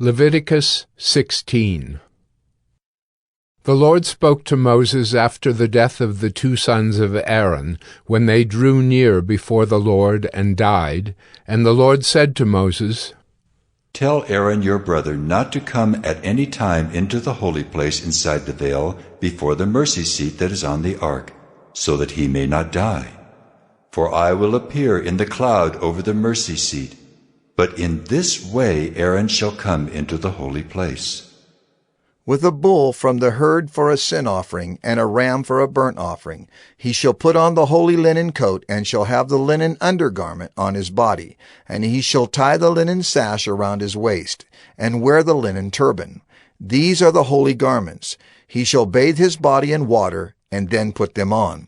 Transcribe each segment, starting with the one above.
Leviticus 16. The Lord spoke to Moses after the death of the two sons of Aaron, when they drew near before the Lord and died. And the Lord said to Moses, "Tell Aaron your brother not to come at any time into the holy place inside the veil before the mercy seat that is on the ark, so that he may not die. For I will appear in the cloud over the mercy seat. But in this way Aaron shall come into the holy place. With a bull from the herd for a sin offering, and a ram for a burnt offering, he shall put on the holy linen coat, and shall have the linen undergarment on his body, and he shall tie the linen sash around his waist, and wear the linen turban. These are the holy garments. He shall bathe his body in water, and then put them on.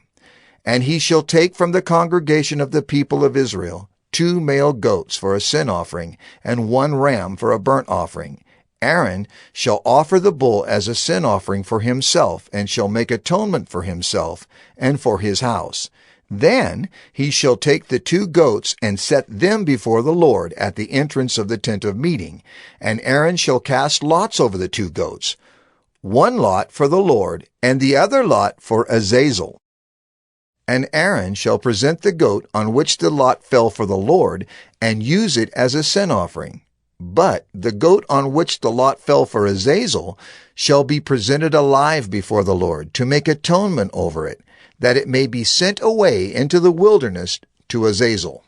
And he shall take from the congregation of the people of Israel 2 male goats for a sin offering, and 1 ram for a burnt offering. Aaron shall offer the bull as a sin offering for himself, and shall make atonement for himself and for his house. Then he shall take the 2 goats and set them before the Lord at the entrance of the tent of meeting. And Aaron shall cast lots over the 2 goats, 1 lot for the Lord, and the other lot for Azazel. And Aaron shall present the goat on which the lot fell for the Lord, and use it as a sin offering. But the goat on which the lot fell for Azazel shall be presented alive before the Lord, to make atonement over it, that it may be sent away into the wilderness to Azazel.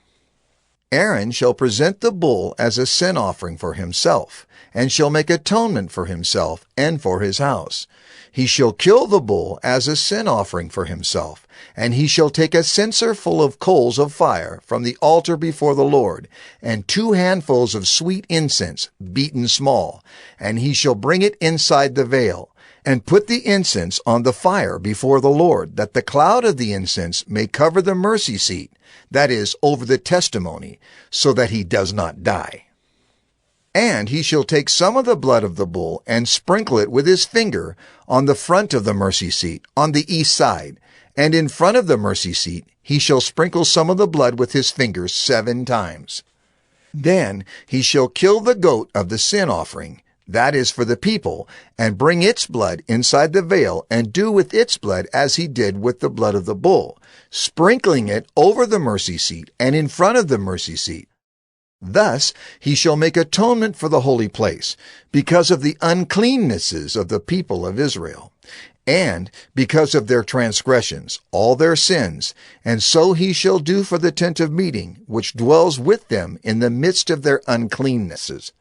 Aaron shall present the bull as a sin offering for himself, and shall make atonement for himself and for his house. He shall kill the bull as a sin offering for himself, and he shall take a censer full of coals of fire from the altar before the Lord, and 2 handfuls of sweet incense, beaten small, and he shall bring it inside the veil, and put the incense on the fire before the Lord, that the cloud of the incense may cover the mercy seat, that is, over the testimony, so that he does not die. And he shall take some of the blood of the bull, and sprinkle it with his finger on the front of the mercy seat, on the east side. And in front of the mercy seat he shall sprinkle some of the blood with his finger 7 times. Then he shall kill the goat of the sin offering, that is for the people, and bring its blood inside the veil, and do with its blood as he did with the blood of the bull, sprinkling it over the mercy seat and in front of the mercy seat. Thus he shall make atonement for the holy place, because of the uncleannesses of the people of Israel, and because of their transgressions, all their sins, and so he shall do for the tent of meeting, which dwells with them in the midst of their uncleannesses.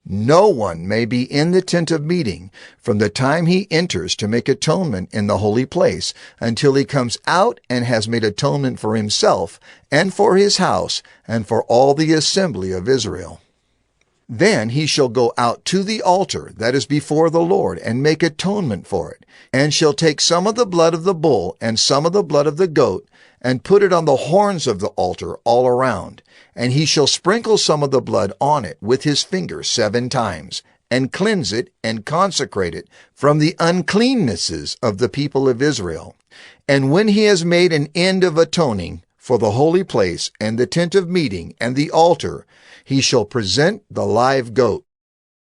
No one may be in the tent of meeting from the time he enters to make atonement in the holy place until he comes out and has made atonement for himself and for his house and for all the assembly of Israel. Then he shall go out to the altar that is before the Lord and make atonement for it, and shall take some of the blood of the bull and some of the blood of the goat, and put it on the horns of the altar all around. And he shall sprinkle some of the blood on it with his finger 7 times, and cleanse it and consecrate it from the uncleannesses of the people of Israel. And when he has made an end of atoning for the holy place and the tent of meeting and the altar, he shall present the live goat.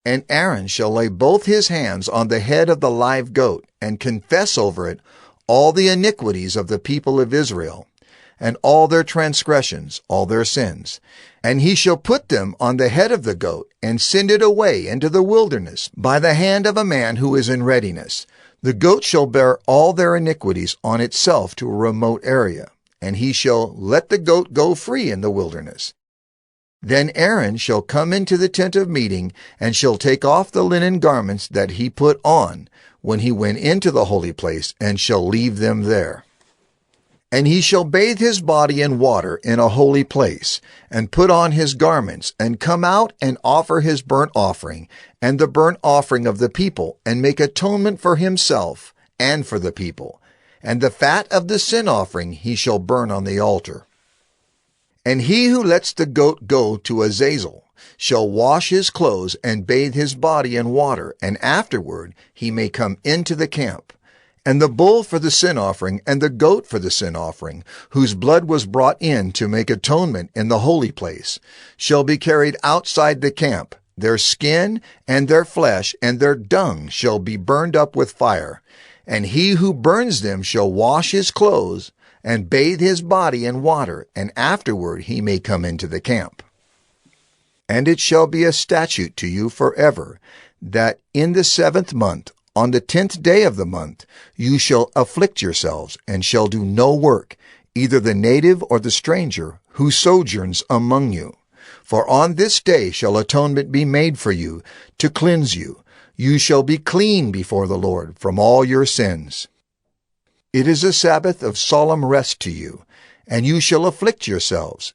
And Aaron shall lay both his hands on the head of the live goat, and confess over it all the iniquities of the people of Israel, and all their transgressions, all their sins. And he shall put them on the head of the goat, and send it away into the wilderness by the hand of a man who is in readiness. The goat shall bear all their iniquities on itself to a remote area, and he shall let the goat go free in the wilderness. Then Aaron shall come into the tent of meeting, and shall take off the linen garments that he put on when he went into the holy place, and shall leave them there. And he shall bathe his body in water in a holy place, and put on his garments, and come out and offer his burnt offering, and the burnt offering of the people, and make atonement for himself and for the people. And the fat of the sin offering he shall burn on the altar. And he who lets the goat go to Azazel shall wash his clothes and bathe his body in water, and afterward he may come into the camp. And the bull for the sin offering and the goat for the sin offering, whose blood was brought in to make atonement in the holy place, shall be carried outside the camp, Their skin and their flesh and their dung shall be burned up with fire, and he who burns them shall wash his clothes and bathe his body in water, and afterward he may come into the camp. And it shall be a statute to you forever, that in the 7th month, on the 10th day of the month, you shall afflict yourselves, and shall do no work, either the native or the stranger, who sojourns among you. For on this day shall atonement be made for you, to cleanse you. You shall be clean before the Lord from all your sins. It is a Sabbath of solemn rest to you, and you shall afflict yourselves.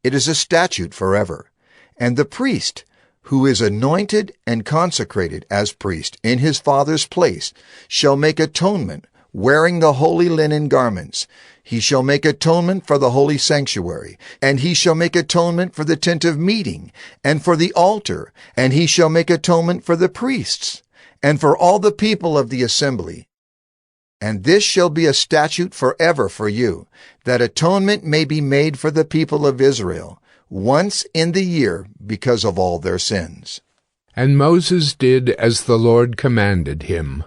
It is a statute forever. And the priest, who is anointed and consecrated as priest in his father's place, shall make atonement, wearing the holy linen garments. He shall make atonement for the holy sanctuary, and he shall make atonement for the tent of meeting, and for the altar, and he shall make atonement for the priests, and for all the people of the assembly. And this shall be a statute forever for you, that atonement may be made for the people of Israel, once in the year, because of all their sins. And Moses did as the Lord commanded him.